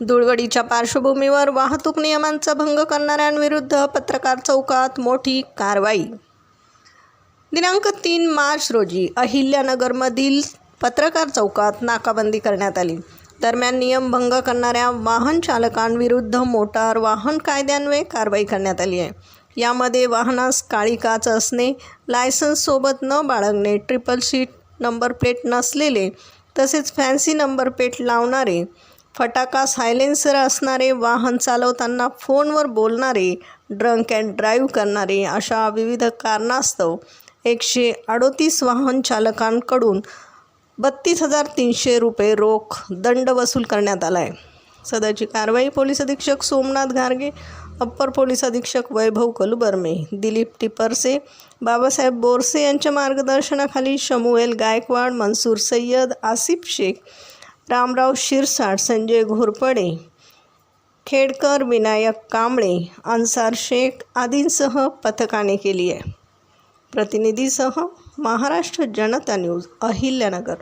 धुळवडीच्या पार्श्वभूमीवर वाहतूक नियमांचा भंग करणाऱ्यांविरुद्ध पत्रकार चौकात मोठी कारवाई. दिनांक 3 मार्च रोजी अहिल्यानगरमधील पत्रकार चौकात नाकाबंदी करण्यात आली. दरम्यान नियमभंग करणाऱ्या वाहन चालकांविरुद्ध मोटार वाहन कायद्यान्वये कारवाई करण्यात आली आहे. यामध्ये वाहनास काळी काच असणे, लायसन्स सोबत न बाळगणे, ट्रिपल सीट नंबर प्लेट नसलेले तसेच फॅन्सी नंबर प्लेट लावणारे, फटाका सायलेन्सर असणारे, वाहन चालवताना फोनवर बोलणारे, ड्रंक अँड ड्राईव्ह करणारे अशा विविध कारणास्तव 138 वाहन चालकांकडून 32,300 रुपये रोख दंड वसूल करण्यात आला आहे. सदरची कारवाई पोलीस अधीक्षक सोमनाथ घारगे, अप्पर पोलीस अधीक्षक वैभव कलुबर्मे, दिलीप टिपरसे, बाबासाहेब बोरसे यांच्या मार्गदर्शनाखाली शमुएल गायकवाड, मनसूर सय्यद, आसिफ शेख, रामराव शिरसाट, संजय घोरपडे, खेडकर, विनायक कांबळे, अन्सार शेख आदींसह पथकाने केली आहे. प्रतिनिधीसह महाराष्ट्र जनता न्यूज, अहिल्यानगर.